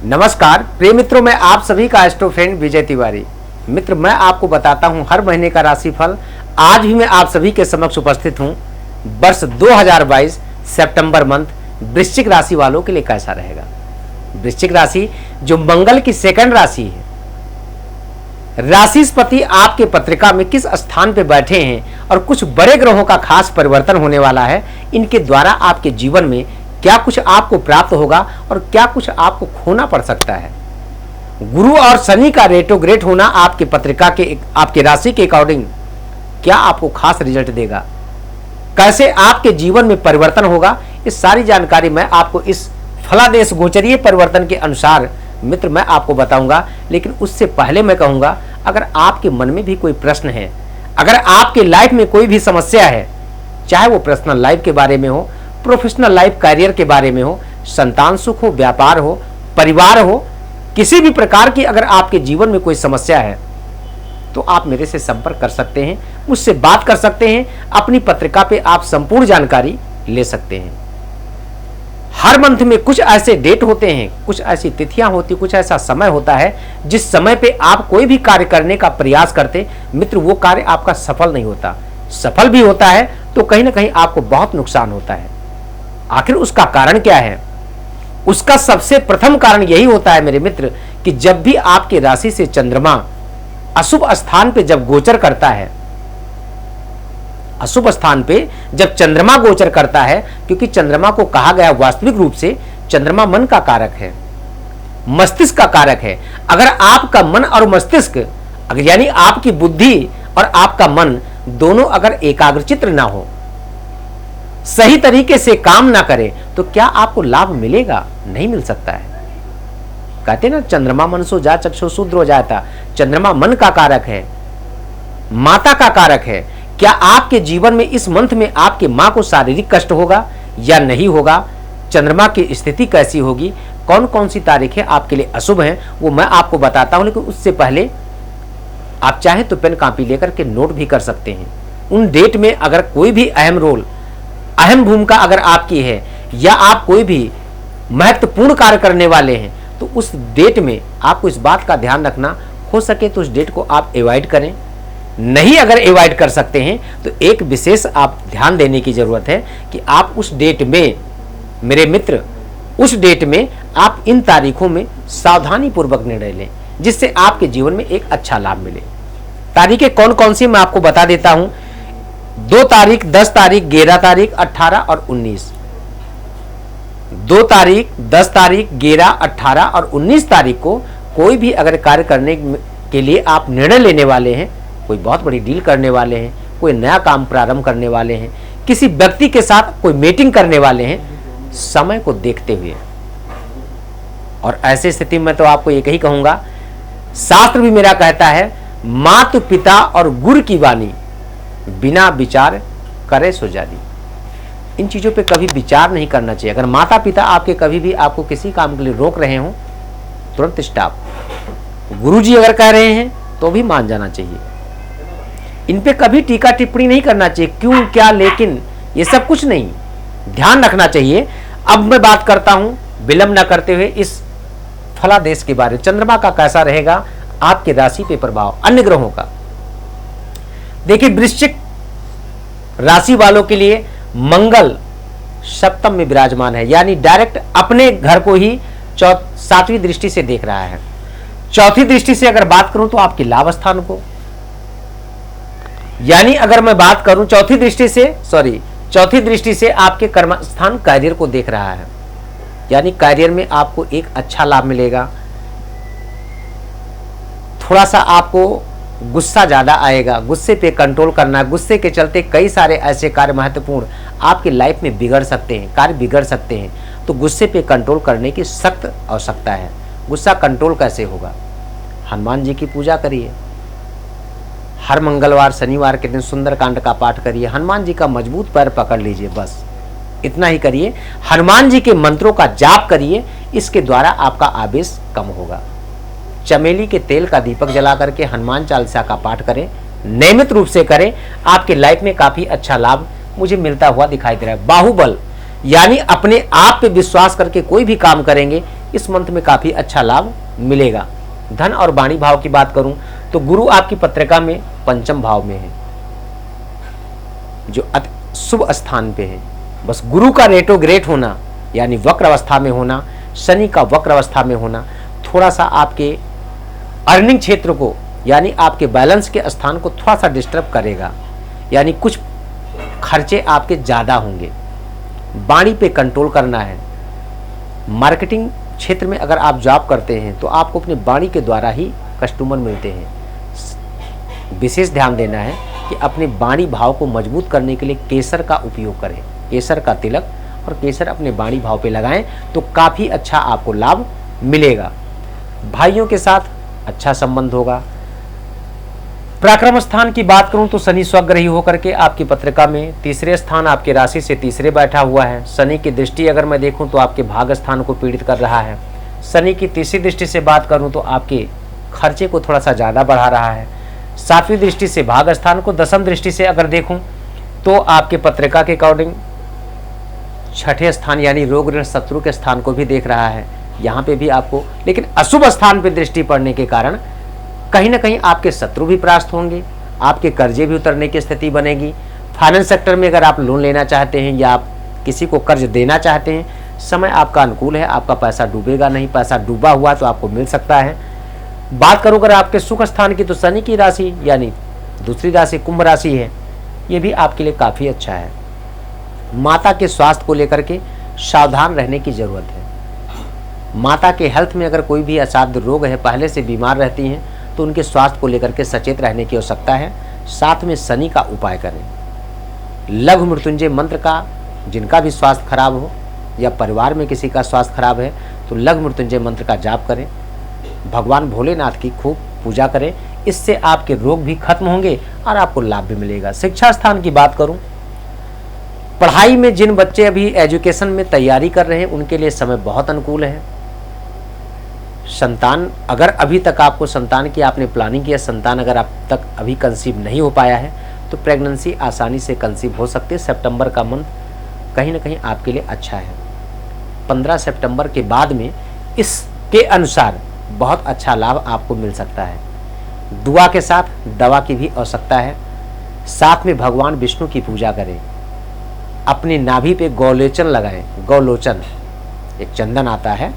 नमस्कार प्रिय मित्रों, मैं आप सभी का एस्ट्रो फ्रेंड विजय तिवारी। मित्र, मैं आपको बताता हूं हर महीने का राशिफल। आज भी मैं आप सभी के समक्ष उपस्थित हूं। वर्ष 2022 सितंबर मंथ वृश्चिक राशि वालों के लिए कैसा रहेगा। वृश्चिक राशि जो मंगल की सेकंड राशि है, राशिस्पति आपके पत्रिका में किस स्थान पे बैठे हैं और कुछ बड़े ग्रहों का खास परिवर्तन होने वाला है। इनके द्वारा आपके जीवन में क्या कुछ आपको प्राप्त होगा और क्या कुछ आपको खोना पड़ सकता है। गुरु और शनि का रेट्रोग्रेड होना आपके पत्रिका के आपके राशि के अकॉर्डिंग क्या आपको खास रिजल्ट देगा, कैसे आपके जीवन में परिवर्तन होगा, इस सारी जानकारी मैं आपको इस फलादेश गोचरीय परिवर्तन के अनुसार मित्र मैं आपको बताऊंगा। लेकिन उससे पहले मैं कहूंगा, अगर आपके मन में भी कोई प्रश्न है, अगर आपके लाइफ में कोई भी समस्या है, चाहे वो पर्सनल लाइफ के बारे में हो, प्रोफेशनल लाइफ कैरियर के बारे में हो, संतान सुख हो, व्यापार हो, परिवार हो, किसी भी प्रकार की अगर आपके जीवन में कोई समस्या है तो आप मेरे से संपर्क कर सकते हैं, मुझसे बात कर सकते हैं। अपनी पत्रिका पे आप संपूर्ण जानकारी ले सकते हैं। हर मंथ में कुछ ऐसे डेट होते हैं, कुछ ऐसी तिथियां होती, कुछ ऐसा समय होता है जिस समय पे आप कोई भी कार्य करने का प्रयास करते मित्र, वो कार्य आपका सफल नहीं होता। सफल भी होता है तो कहीं ना कहीं आपको बहुत नुकसान होता है। आखिर उसका कारण क्या है? उसका सबसे प्रथम कारण यही होता है मेरे मित्र कि जब भी आपके राशि से चंद्रमा अशुभ स्थान पे जब गोचर करता है, अशुभ स्थान पे जब चंद्रमा गोचर करता है, क्योंकि चंद्रमा को कहा गया वास्तविक रूप से चंद्रमा मन का कारक है, मस्तिष्क का कारक है। अगर आपका मन और मस्तिष्क अगर यानी आपकी बुद्धि और आपका मन दोनों अगर एकाग्रचित्त ना हो, सही तरीके से काम ना करे, तो क्या आपको लाभ मिलेगा? नहीं मिल सकता है। कहते ना, चंद्रमा मनसो जा चक्षु शूद्र हो जाता। चंद्रमा मन का कारक है, माता का कारक है। क्या आपके जीवन में इस मंथ में आपके मां को शारीरिक कष्ट होगा या नहीं होगा? चंद्रमा की स्थिति कैसी होगी? कौन कौन सी तारीखें आपके लिए अशुभ हैं, वो मैं आपको बताता हूं। लेकिन उससे पहले आप चाहें तो पेन कॉपी लेकर के नोट भी कर सकते हैं। उन डेट में अगर कोई भी अहम भूमिका अगर आपकी है या आप कोई भी महत्वपूर्ण कार्य करने वाले हैं, तो उस डेट में आपको इस बात का ध्यान रखना, हो सके तो उस डेट को आप अवॉइड करें। नहीं अगर अवॉइड कर सकते हैं तो एक विशेष आप ध्यान देने की जरूरत है कि आप उस डेट में मेरे मित्र, उस डेट में आप इन तारीखों में सावधानी पूर्वक निर्णय लें, जिससे आपके जीवन में एक अच्छा लाभ मिले। तारीखें कौन कौन सी मैं आपको बता देता हूं। 2 तारीख, 10 तारीख, 11 तारीख, 18 और 19। 2 तारीख, 10 तारीख, 11, 18 और 19 तारीख को कोई भी अगर कार्य करने के लिए आप निर्णय लेने वाले हैं, कोई बहुत बड़ी डील करने वाले हैं, कोई नया काम प्रारंभ करने वाले हैं, किसी व्यक्ति के साथ कोई मीटिंग करने वाले हैं, समय को देखते हुए। और ऐसी स्थिति में तो आपको ये ही कहूंगा, शास्त्र भी मेरा कहता है, माता पिता और गुरु की वाणी बिना विचार करे सो जानी। इन चीजों पे कभी विचार नहीं करना चाहिए। अगर माता पिता आपके कभी भी आपको किसी काम के लिए रोक रहे हो, तुरंत स्टॉप। गुरुजी अगर कह रहे हैं तो भी मान जाना चाहिए। इन पे कभी टीका टिप्पणी नहीं करना चाहिए, क्यों, क्या, लेकिन, ये सब कुछ नहीं, ध्यान रखना चाहिए। अब मैं बात करता हूं विलंब न करते हुए इस फलादेश के बारे में। चंद्रमा का कैसा रहेगा आपके राशि पे प्रभाव, अन्य ग्रहों का। देखिए, वृश्चिक राशि वालों के लिए मंगल सप्तम में विराजमान है, यानी डायरेक्ट अपने घर को ही 7वीं दृष्टि से देख रहा है। 4थी दृष्टि से अगर बात करूं तो आपके लाभ स्थान को, यानी अगर मैं बात करूं चौथी दृष्टि से आपके कर्म स्थान कैरियर को देख रहा है, यानी कैरियर में आपको एक अच्छा लाभ मिलेगा। थोड़ा सा आपको गुस्सा ज्यादा आएगा, गुस्से पे कंट्रोल करना। गुस्से के चलते कई सारे ऐसे कार्य महत्वपूर्ण आपकी लाइफ में बिगड़ सकते हैं, कार्य बिगड़ सकते हैं। तो गुस्से पे कंट्रोल करने की सख्त आवश्यकता है। गुस्सा कंट्रोल कैसे होगा? हनुमान जी की पूजा करिए, हर मंगलवार शनिवार के दिन सुंदरकांड का पाठ करिए, हनुमान जी का मजबूत पैर पकड़ लीजिए, बस इतना ही करिए। हनुमान जी के मंत्रों का जाप करिए, इसके द्वारा आपका आवेश कम होगा। चमेली के तेल का दीपक जला करके हनुमान चालीसा का पाठ करें, नियमित रूप से करें, आपके लाइफ में काफी अच्छा लाभ मुझे मिलता हुआ दिखाई दे रहा है। बाहुबल यानी अपने आप पे विश्वास करके कोई भी काम करेंगे, इस मंथ में काफ़ी अच्छा लाभ मिलेगा। धन और वाणी भाव की बात करूं तो गुरु आपकी पत्रिका में पंचम भाव में है, जो अति शुभ स्थान पे है। बस गुरु का रेट्रोग्रेड होना यानी वक्र अवस्था में होना, शनि का वक्र अवस्था में होना थोड़ा सा आपके अर्निंग क्षेत्र को यानी आपके बैलेंस के स्थान को थोड़ा सा डिस्टर्ब करेगा, यानी कुछ खर्चे आपके ज़्यादा होंगे। वाणी पे कंट्रोल करना है। मार्केटिंग क्षेत्र में अगर आप जॉब करते हैं तो आपको अपने वाणी के द्वारा ही कस्टमर मिलते हैं। विशेष ध्यान देना है कि अपने वाणी भाव को मजबूत करने के लिए केसर का उपयोग करें। केसर का तिलक और केसर अपने वाणी भाव पे लगाएं तो काफ़ी अच्छा आपको लाभ मिलेगा। भाइयों के साथ अच्छा संबंध होगा। पराक्रम स्थान की बात करूं तो शनि स्वग्रही होकर के आपकी पत्रिका में तीसरे स्थान आपके राशि से तीसरे बैठा हुआ है। शनि की दृष्टि अगर मैं देखूं तो आपके भाग स्थान को पीड़ित कर रहा है। शनि की तीसरी दृष्टि से बात करूं तो आपके खर्चे को थोड़ा सा ज़्यादा बढ़ा रहा है। सातवीं दृष्टि से भाग स्थान को, दसम दृष्टि से अगर देखूं तो आपके पत्रिका के अकॉर्डिंग छठे स्थान यानी रोग ऋण शत्रु के स्थान को भी देख रहा है। यहाँ पे भी आपको लेकिन अशुभ स्थान पे दृष्टि पड़ने के कारण कहीं ना कहीं आपके शत्रु भी परास्त होंगे, आपके कर्जे भी उतरने की स्थिति बनेगी। फाइनेंस सेक्टर में अगर आप लोन लेना चाहते हैं या आप किसी को कर्ज देना चाहते हैं, समय आपका अनुकूल है, आपका पैसा डूबेगा नहीं। पैसा डूबा हुआ तो आपको मिल सकता है। बात करूँ अगर आपके सुख स्थान की तो शनि की राशि यानी दूसरी राशि कुंभ राशि है, ये भी आपके लिए काफ़ी अच्छा है। माता के स्वास्थ्य को लेकर के सावधान रहने की ज़रूरत है। माता के हेल्थ में अगर कोई भी असाध्य रोग है, पहले से बीमार रहती हैं, तो उनके स्वास्थ्य को लेकर के सचेत रहने की आवश्यकता है। साथ में शनि का उपाय करें। लघु मृत्युंजय मंत्र का, जिनका भी स्वास्थ्य खराब हो या परिवार में किसी का स्वास्थ्य खराब है तो लघु मृत्युंजय मंत्र का जाप करें। भगवान भोलेनाथ की खूब पूजा करें, इससे आपके रोग भी खत्म होंगे और आपको लाभ भी मिलेगा। शिक्षा स्थान की बात करूं, पढ़ाई में जिन बच्चे अभी एजुकेशन में तैयारी कर रहे हैं उनके लिए समय बहुत अनुकूल है। संतान अगर अभी तक आपको संतान की आपने प्लानिंग किया, संतान अगर आप तक अभी कंसीव नहीं हो पाया है तो प्रेगनेंसी आसानी से कंसीव हो सकती है। सितंबर का मंथ कहीं ना कहीं आपके लिए अच्छा है। 15 सितंबर के बाद में इसके अनुसार बहुत अच्छा लाभ आपको मिल सकता है। दुआ के साथ दवा की भी आवश्यकता है। साथ में भगवान विष्णु की पूजा करें। अपने नाभि पे गौलोचन लगाएं। गौलोचन एक चंदन आता है,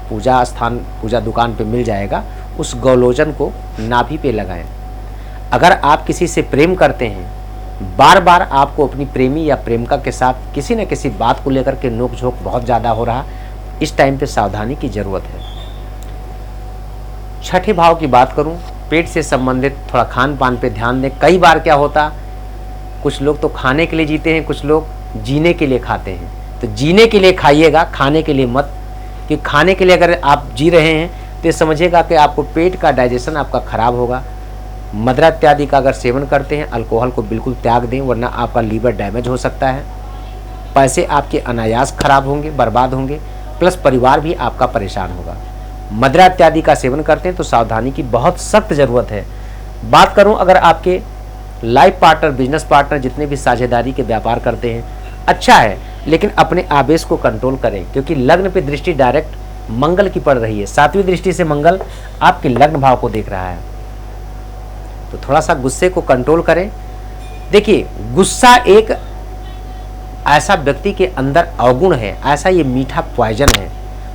पूजा स्थान पूजा दुकान पे मिल जाएगा, उस गौलोचन को नाभि पे लगाएं। अगर आप किसी से प्रेम करते हैं, बार बार आपको अपनी प्रेमी या प्रेमिका के साथ किसी न किसी बात को लेकर के नोकझोंक बहुत ज़्यादा हो रहा, इस टाइम पे सावधानी की ज़रूरत है। छठे भाव की बात करूं, पेट से संबंधित थोड़ा खान पान पे ध्यान दें। कई बार क्या होता, कुछ लोग तो खाने के लिए जीते हैं, कुछ लोग जीने के लिए खाते हैं। तो जीने के लिए खाइएगा, खाने के लिए मत। कि खाने के लिए अगर आप जी रहे हैं तो ये समझिएगा कि आपको पेट का डाइजेशन आपका खराब होगा। मदिरा इत्यादि का अगर सेवन करते हैं, अल्कोहल को बिल्कुल त्याग दें, वरना आपका लीवर डैमेज हो सकता है। पैसे आपके अनायास खराब होंगे, बर्बाद होंगे, प्लस परिवार भी आपका परेशान होगा। मदिरा इत्यादि का सेवन करते हैं तो सावधानी की बहुत सख्त ज़रूरत है। बात करूं अगर आपके लाइफ पार्टनर, बिजनेस पार्टनर जितने भी साझेदारी के व्यापार करते हैं, अच्छा है, लेकिन अपने आवेश को कंट्रोल करें क्योंकि लग्न पे दृष्टि डायरेक्ट मंगल की पड़ रही है। सातवीं दृष्टि से मंगल आपके लग्न भाव को देख रहा है, तो थोड़ा सा गुस्से को कंट्रोल करें। देखिए, गुस्सा एक ऐसा व्यक्ति के अंदर अवगुण है, ऐसा ये मीठा पॉइजन है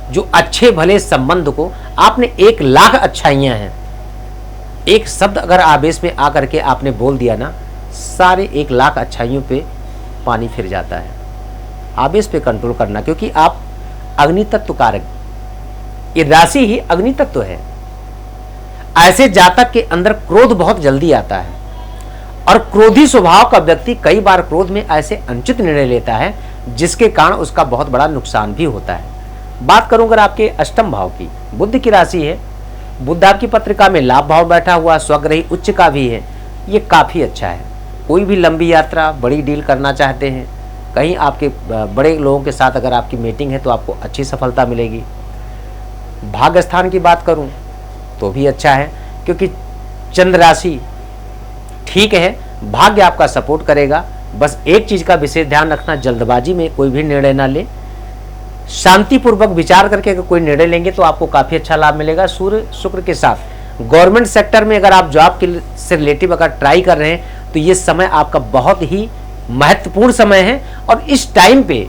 जो अच्छे भले संबंध को, आपने 1 लाख अच्छाइयाँ हैं, एक शब्द अगर आवेश में आकर के आपने बोल दिया ना, सारे 1 लाख अच्छाइयों पे पानी फिर जाता है। आवेश पे कंट्रोल करना, क्योंकि आप अग्नि तत्व कारक, ये राशि ही अग्नि तत्व है। ऐसे जातक के अंदर क्रोध बहुत जल्दी आता है और क्रोधी स्वभाव का व्यक्ति कई बार क्रोध में ऐसे अनुचित निर्णय लेता है जिसके कारण उसका बहुत बड़ा नुकसान भी होता है। बात करूं अगर आपके अष्टम भाव की, बुध की राशि है, बुध आपकी पत्रिका में लाभ भाव बैठा हुआ, स्वग्रही उच्च का भी है, ये काफ़ी अच्छा है। कोई भी लंबी यात्रा, बड़ी डील करना चाहते हैं, कहीं आपके बड़े लोगों के साथ अगर आपकी मीटिंग है तो आपको अच्छी सफलता मिलेगी। भाग्य स्थान की बात करूं तो भी अच्छा है क्योंकि चंद्र राशि ठीक है, भाग्य आपका सपोर्ट करेगा। बस एक चीज़ का विशेष ध्यान रखना, जल्दबाजी में कोई भी निर्णय ना ले। शांतिपूर्वक विचार करके अगर कोई निर्णय लेंगे तो आपको काफ़ी अच्छा लाभ मिलेगा। सूर्य शुक्र के साथ गवर्नमेंट सेक्टर में अगर आप जॉब के से रिलेटिव अगर ट्राई कर रहे हैं तो ये समय आपका बहुत ही महत्वपूर्ण समय है और इस टाइम पे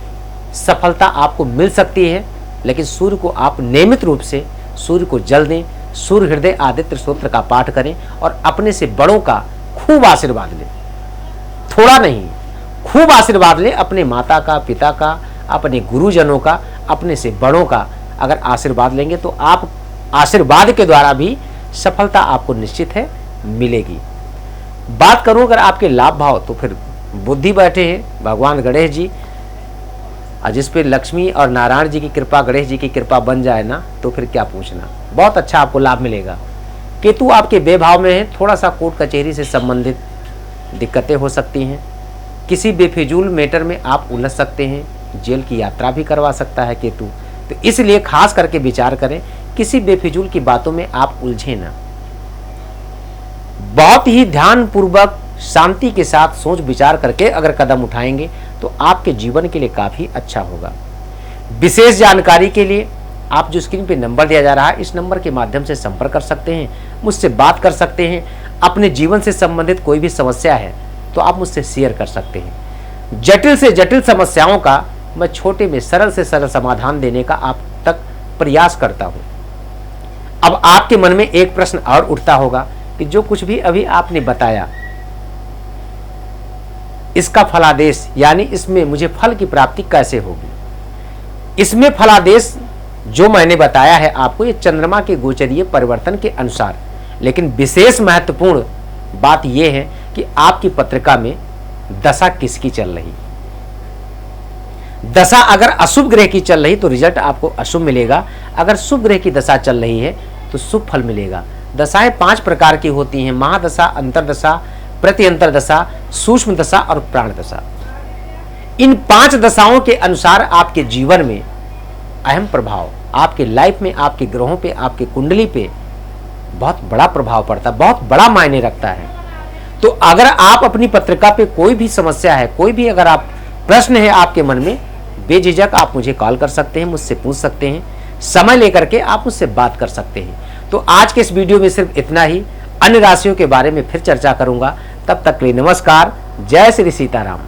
सफलता आपको मिल सकती है। लेकिन सूर्य को आप नियमित रूप से सूर्य को जल दें, सूर्य हृदय आदित्य स्तोत्र का पाठ करें और अपने से बड़ों का खूब आशीर्वाद लें, थोड़ा नहीं खूब आशीर्वाद लें। अपने माता का, पिता का, अपने गुरुजनों का, अपने से बड़ों का अगर आशीर्वाद लेंगे तो आप आशीर्वाद के द्वारा भी सफलता आपको निश्चित है मिलेगी। बात करूं अगर आपके लाभ भाव तो फिर बुद्धि बैठे हैं भगवान गणेश जी, और जिस पे लक्ष्मी और नारायण जी की कृपा, गणेश जी की कृपा बन जाए ना तो फिर क्या पूछना, बहुत अच्छा आपको लाभ मिलेगा। केतु आपके बेभाव में है, थोड़ा सा कोर्ट कचहरी से संबंधित दिक्कतें हो सकती हैं। किसी बेफिजूल मैटर में आप उलझ सकते हैं, जेल की यात्रा भी करवा सकता है केतु। तो इसलिए खास करके विचार करें, किसी बेफिजूल की बातों में आप उलझे ना। बहुत ही ध्यान पूर्वक शांति के साथ सोच विचार करके अगर कदम उठाएंगे तो आपके जीवन के लिए काफी अच्छा होगा। विशेष जानकारी के लिए आप जो स्क्रीन पे नंबर दिया जा रहा है इस नंबर के माध्यम से संपर्क कर सकते हैं, मुझसे बात कर सकते हैं। अपने जीवन से संबंधित कोई भी समस्या है तो आप मुझसे शेयर कर सकते हैं। जटिल से जटिल समस्याओं का मैं छोटे में सरल से सरल समाधान देने का आप तक प्रयास करता हूं। अब आपके मन में एक प्रश्न और उठता होगा कि जो कुछ भी अभी आपने बताया इसका फलादेश यानी इसमें मुझे फल की प्राप्ति कैसे होगी। इसमें फलादेश जो मैंने बताया है आपको ये चंद्रमा के गोचरीय परिवर्तन के अनुसार, लेकिन विशेष महत्वपूर्ण बात यह है कि आपकी पत्रिका में दशा किसकी चल रही। दशा अगर अशुभ ग्रह की चल रही तो रिजल्ट आपको अशुभ मिलेगा, अगर शुभ ग्रह की दशा चल रही है तो शुभ फल मिलेगा। दशाएं 5 प्रकार की होती हैं, महादशा, अंतरदशा, प्रत्यंतर दशा, सूक्ष्म दशा और प्राण दशा। इन 5 दशाओं के अनुसार आपके जीवन में अहम प्रभाव, आपके लाइफ में, आपके ग्रहों पे, आपके कुंडली पे बहुत बड़ा प्रभाव पड़ता है, बहुत बड़ा मायने रखता है। तो अगर आप अपनी पत्रिका पे कोई भी समस्या है, कोई भी अगर आप प्रश्न है आपके मन में, बेझिझक आप मुझे कॉल कर सकते हैं, मुझसे पूछ सकते हैं, समय लेकर के आप मुझसे बात कर सकते हैं। तो आज के इस वीडियो में सिर्फ इतना ही। अन्य राशियों के बारे में फिर चर्चा करूंगा। तब तक के लिए नमस्कार। जय श्री सीताराम।